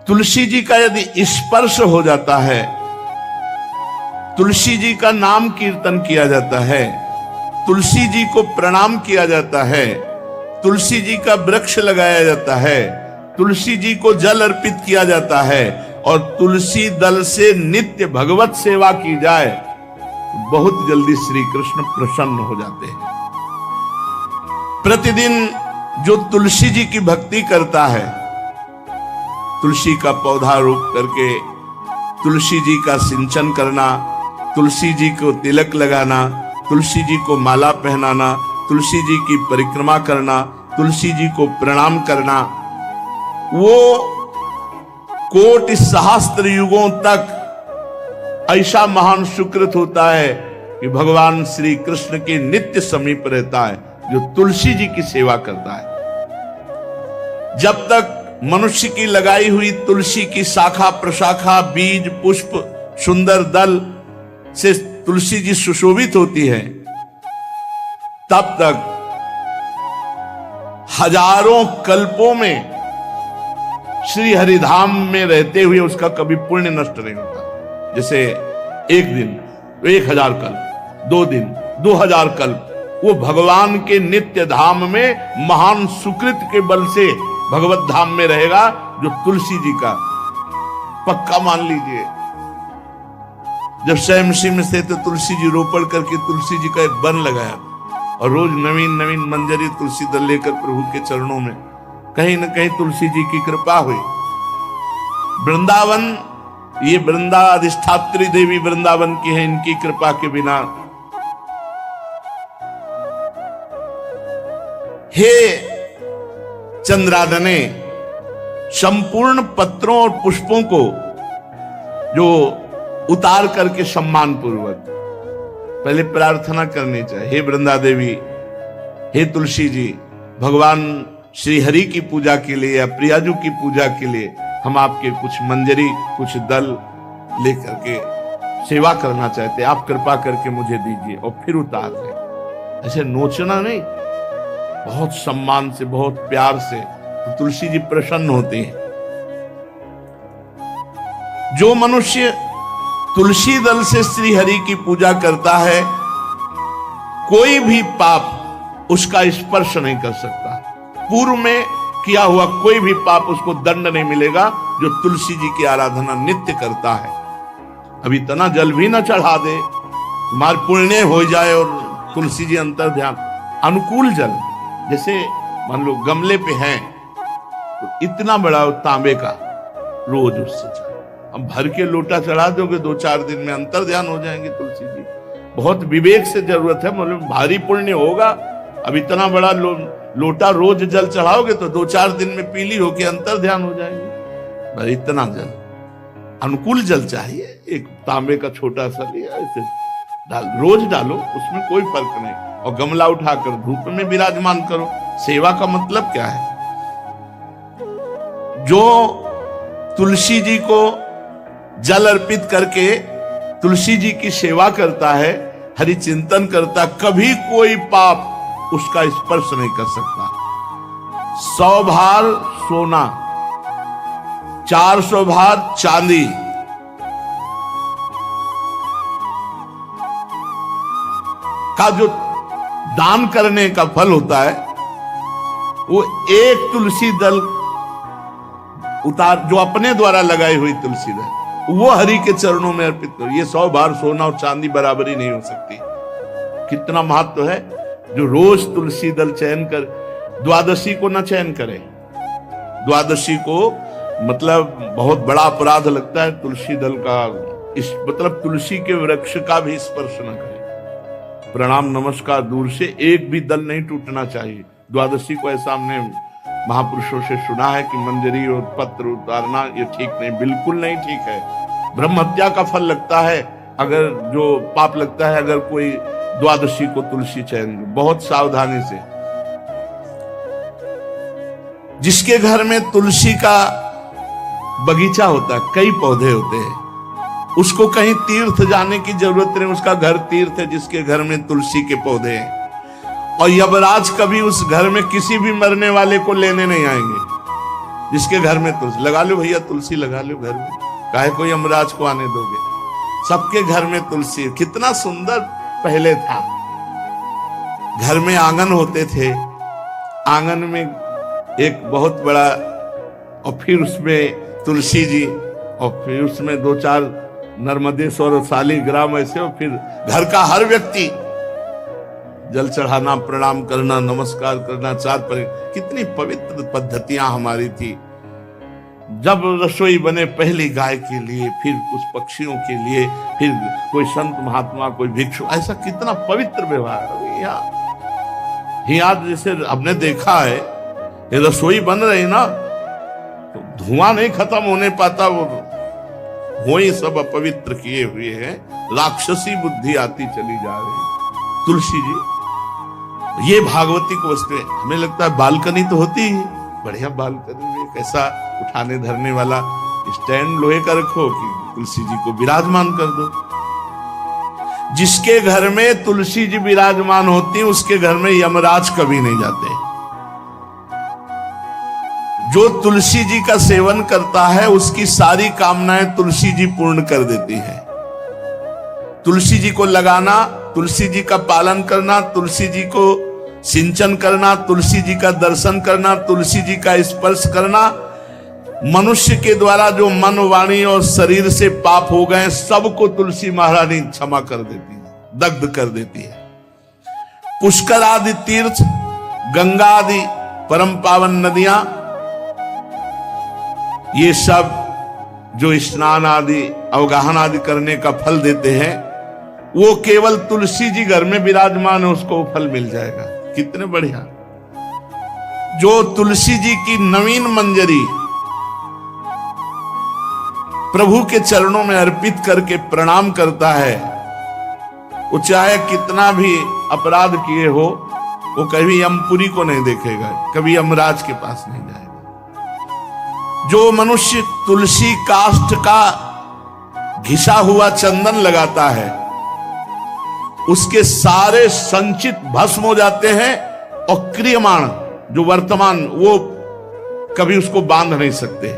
तुलसी जी का यदि स्पर्श हो जाता है, तुलसी जी का नाम कीर्तन किया जाता है, तुलसी जी को प्रणाम किया जाता है, तुलसी जी का वृक्ष लगाया जाता है, तुलसी जी को जल अर्पित किया जाता है और तुलसी दल से नित्य भगवत सेवा की जाए, बहुत जल्दी श्री कृष्ण प्रसन्न हो जाते हैं। प्रतिदिन जो तुलसी जी की भक्ति करता है, तुलसी का पौधा रोप करके तुलसी जी का सिंचन करना, तुलसी जी को तिलक लगाना, तुलसी जी को माला पहनाना, तुलसी जी की परिक्रमा करना, तुलसी जी को प्रणाम करना, वो कोटि सहस्त्र युगों तक ऐसा महान सुकृत होता है कि भगवान श्री कृष्ण के नित्य समीप रहता है जो तुलसी जी की सेवा करता है। जब तक मनुष्य की लगाई हुई तुलसी की शाखा प्रशाखा, बीज, पुष्प, सुंदर दल से तुलसी जी सुशोभित होती है, तब तक हजारों कल्पों में श्री हरिधाम में रहते हुए उसका कभी पुण्य नष्ट नहीं होता। जैसे एक दिन 1000 कल्प, 2 दिन 2000 कल्प, वो भगवान के नित्य धाम में महान सुकृत के बल से भगवत धाम में रहेगा, जो तुलसी जी का पक्का मान लीजिए। जब स्वयं में से तो तुलसी जी रोपण करके तुलसी जी का एक वन लगाया और रोज नवीन नवीन मंजरी तुलसी दल लेकर प्रभु के चरणों में, कहीं न कहीं तुलसी जी की कृपा हुई। वृंदावन, ये वृंदा अधिष्ठात्री देवी वृंदावन की है, इनकी कृपा के बिना। हे चंद्रादने, संपूर्ण पत्रों और पुष्पों को जो उतार करके सम्मान पूर्वक पहले प्रार्थना करनी चाहिए। हे वृंदा देवी, हे तुलसी जी, भगवान श्री हरि की पूजा के लिए या प्रियाजू की पूजा के लिए हम आपके कुछ मंजरी, कुछ दल लेकर के सेवा करना चाहते हैं, आप कृपा करके मुझे दीजिए, और फिर उतार दें। ऐसे नोचना नहीं, बहुत सम्मान से, बहुत प्यार से, तो तुलसी जी प्रसन्न होती हैं। जो मनुष्य तुलसी दल से श्री हरि की पूजा करता है, कोई भी पाप उसका स्पर्श नहीं कर सकता। पूर्व में किया हुआ कोई भी पाप उसको दंड नहीं मिलेगा, जो तुलसी जी की आराधना नित्य करता है। अब इतना जल भी ना चढ़ा दे, तुम्हारे पुण्य हो जाए और तुलसी जी अंतर ध्यान। अनुकूल जल, जैसे मान लो गमले पे हैं तो इतना बड़ा तांबे का रोज उससे चढ़ा, अब भर के लोटा चढ़ा दोगे 2-4 दिन में अंतर ध्यान हो जाएंगे तुलसी जी। बहुत विवेक से जरूरत है, मतलब भारी पुण्य होगा। अब इतना बड़ा लोटा रोज जल चढ़ाओगे तो 2-4 दिन में पीली होके अंतर ध्यान हो जाएंगे। इतना जल, अनुकूल जल चाहिए। एक तांबे का छोटा सा लिया, ऐसे रोज डालो, उसमें कोई फर्क नहीं, और गमला उठाकर धूप में विराजमान करो। सेवा का मतलब क्या है? जो तुलसी जी को जल अर्पित करके तुलसी जी की सेवा करता है, हरि चिंतन करता, कभी कोई पाप उसका स्पर्श नहीं कर सकता। 100 भार सोना, 400 भार चांदी, का जो दान करने का फल होता है, वो एक तुलसी दल उतार, जो अपने द्वारा लगाई हुई तुलसी दल, वो हरि के चरणों में अर्पित करो। ये 100 भार सोना और चांदी बराबरी नहीं हो सकती। कितना महत्व है। जो रोज तुलसी दल चयन कर, द्वादशी को न चयन करे, द्वादशी को मतलब बहुत बड़ा अपराध लगता है तुलसी दल का, इस मतलब तुलसी के वृक्ष का भी स्पर्श न करे। प्रणाम नमस्कार दूर से, एक भी दल नहीं टूटना चाहिए। द्वादशी को ऐसा हमने महापुरुषों से सुना है कि मंजरी और पत्र उतारना ये ठीक नहीं, बिल्कुल नहीं ठीक है। ब्रह्म हत्या का फल लगता है, अगर जो पाप लगता है अगर कोई द्वादशी को तुलसी चयन, बहुत सावधानी से। जिसके घर में तुलसी का बगीचा होता है, कई पौधे होते हैं, उसको कहीं तीर्थ जाने की जरूरत नहीं, उसका घर तीर्थ है जिसके घर में तुलसी के पौधे हैं। और यमराज कभी उस घर में किसी भी मरने वाले को लेने नहीं आएंगे। जिसके घर में तुलसी, लगा लो भैया तुलसी लगा लो घर में, काहे कोई यमराज को आने दोगे। सबके घर में तुलसी, कितना सुंदर पहले था। घर में आंगन होते थे, आंगन में एक बहुत बड़ा, और फिर उसमें तुलसी जी, और फिर उसमें 2-4 नर्मदेश्वर शालिग्राम ऐसे, और फिर घर का हर व्यक्ति जल चढ़ाना, प्रणाम करना, नमस्कार करना, चार पर कितनी पवित्र पद्धतियां हमारी थी। जब रसोई बने पहली गाय के लिए, फिर कुछ पक्षियों के लिए, फिर कोई संत महात्मा, कोई भिक्षु, ऐसा कितना पवित्र व्यवहार। यहाँ जैसे हमने देखा है, ये रसोई बन रही ना तो धुआं नहीं खत्म होने पाता, वो ही सब अपवित्र किए हुए हैं, राक्षसी बुद्धि आती चली जा रही। तुलसी जी, ये भागवती को वस्तु है। हमें लगता है बालकनी तो होती ही, बढ़िया बालकनी में कैसा उठाने धरने वाला स्टैंड लोहे का रखो कि तुलसी जी को विराजमान कर दो। जिसके घर में तुलसी जी विराजमान होती, उसके घर में यमराज कभी नहीं जाते। जो तुलसी जी का सेवन करता है, उसकी सारी कामनाएं तुलसी जी पूर्ण कर देती है। तुलसी जी को लगाना, तुलसी जी का पालन करना, तुलसी जी को सिंचन करना, तुलसी जी का दर्शन करना, तुलसी जी का स्पर्श करना, मनुष्य के द्वारा जो मन, वाणी और शरीर से पाप हो गए, सबको तुलसी महारानी क्षमा कर देती है, दग्ध कर देती है। पुष्कर आदि तीर्थ, गंगा आदि परम पावन नदियां, ये सब जो स्नान आदि, अवगाहन आदि करने का फल देते हैं, वो केवल तुलसी जी घर में विराजमान है, उसको फल मिल जाएगा। कितने बढ़िया। जो तुलसी जी की नवीन मंजरी प्रभु के चरणों में अर्पित करके प्रणाम करता है, वो चाहे कितना भी अपराध किए हो, वो कभी यमपुरी को नहीं देखेगा, कभी यमराज के पास नहीं जाएगा। जो मनुष्य तुलसी काष्ठ का घिसा हुआ चंदन लगाता है, उसके सारे संचित भस्म हो जाते हैं, और क्रियमाण जो वर्तमान, वो कभी उसको बांध नहीं सकते।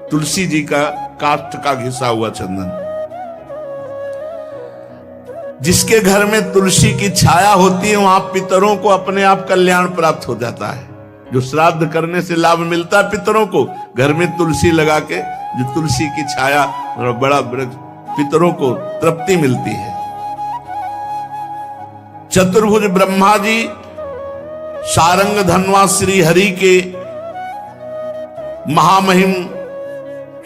तुलसी जी का काष्ठ का घिसा हुआ चंदन, जिसके घर में तुलसी की छाया होती है, वहां पितरों को अपने आप कल्याण प्राप्त हो जाता है। जो श्राद्ध करने से लाभ मिलता है पितरों को, घर में तुलसी लगा के, जो तुलसी की छाया, बड़ा पितरों को तृप्ति मिलती है। चतुर्भुज ब्रह्मा जी सारंग धनवा श्री हरि के महामहिम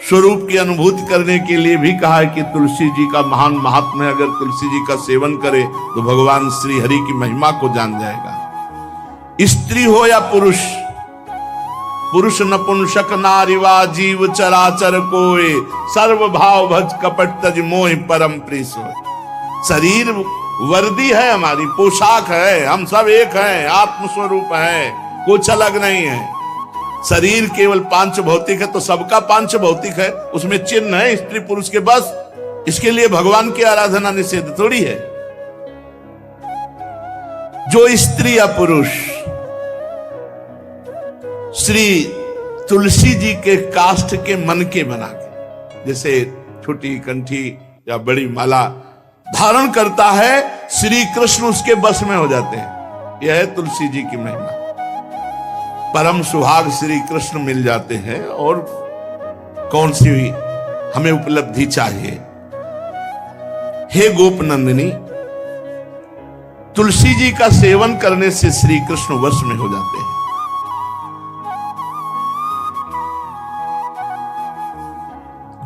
स्वरूप की अनुभूति करने के लिए भी कहा है कि तुलसी जी का महान महात्म्य है। अगर तुलसी जी का सेवन करे तो भगवान श्री हरि की महिमा को जान जाएगा। स्त्री हो या पुरुष, पुरुष नपुंसक नारीवा जीव चराचर कोय, सर्व भाव भज कपट तज मोह परम प्रीस। शरीर वर्दी है, हमारी पोशाक है, हम सब एक हैं, आत्मस्वरूप है, कुछ अलग नहीं है। शरीर केवल पांच भौतिक है तो सबका पांच भौतिक है, उसमें चिन्ह है स्त्री पुरुष के, बस इसके लिए भगवान की आराधना निषेध थोड़ी है। जो स्त्री या पुरुष श्री तुलसी जी के काष्ठ के मन के बना के, जैसे छोटी कंठी या बड़ी माला धारण करता है, श्री कृष्ण उसके बस में हो जाते हैं। यह है तुलसी जी की महिमा। परम सुहाग श्री कृष्ण मिल जाते हैं, और कौन सी हमें उपलब्धि चाहिए। हे गोप नंदिनी, तुलसी जी का सेवन करने से श्री कृष्ण वश में हो जाते हैं।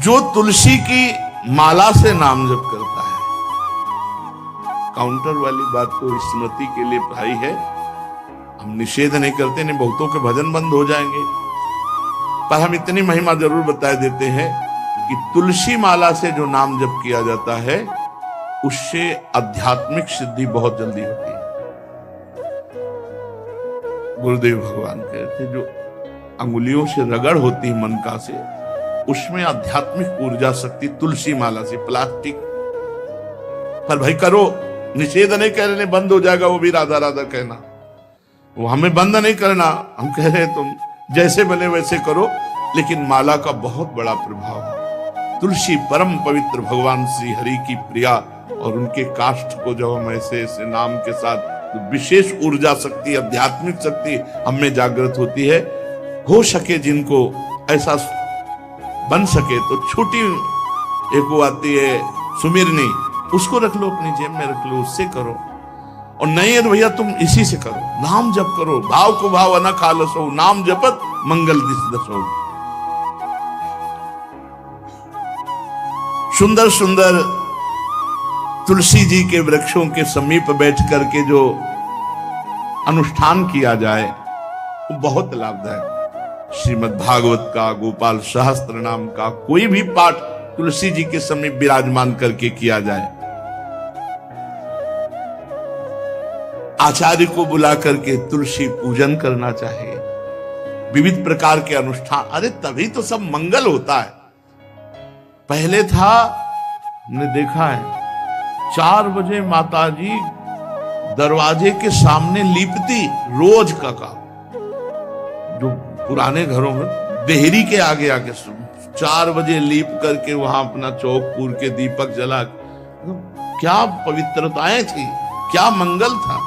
जो तुलसी की माला से नाम जप करता है, काउंटर वाली बात तो स्मृति के लिए भाई है, हम निषेध नहीं करते, नहीं बहुतों के भजन बंद हो जाएंगे, पर हम इतनी महिमा जरूर बता देते हैं कि तुलसी माला से जो नाम जप किया जाता है, उससे आध्यात्मिक सिद्धि बहुत जल्दी होती है। गुरुदेव भगवान कहते, जो अंगुलियों से रगड़ होती है मन का से, उसमें आध्यात्मिक ऊर्जा शक्ति तुलसी माला से। प्लास्टिक पर भाई करो, निषेध नहीं कह रहे, बंद हो जाएगा वो भी राधा राधा कहना, वो हमें बंद नहीं करना। हम कह रहे हैं तुम जैसे बने वैसे करो, लेकिन माला का बहुत बड़ा प्रभाव है। तुलसी परम पवित्र भगवान श्री हरि की प्रिया, और उनके काष्ठ को जब हम ऐसे ऐसे नाम के साथ, तो विशेष ऊर्जा शक्ति, आध्यात्मिक शक्ति हम में जागृत होती है। हो सके जिनको ऐसा बन सके तो छोटी एक वो आती है सुमिरनी, उसको रख लो अपनी जेब में, रख लो, उससे करो। और नहीं है तो भैया तुम इसी से करो, नाम जप करो, भाव को भाव न खालसो, नाम जपत मंगल दिस दसो। सुंदर सुंदर तुलसी जी के वृक्षों के समीप बैठ करके जो अनुष्ठान किया जाए वो बहुत लाभदायक। श्रीमद् भागवत का, गोपाल सहस्त्र नाम का कोई भी पाठ तुलसी जी के समीप विराजमान करके किया जाए, आचार्य को बुला करके तुलसी पूजन करना चाहिए, विविध प्रकार के अनुष्ठान। अरे तभी तो सब मंगल होता है। पहले था, हमने देखा है, 4 बजे माताजी दरवाजे के सामने लीपती, रोज का काम। जो पुराने घरों में देहरी के आगे आके 4 बजे लीप करके वहां अपना चौक पूर के दीपक जला, क्या पवित्रताएं थी, क्या मंगल था।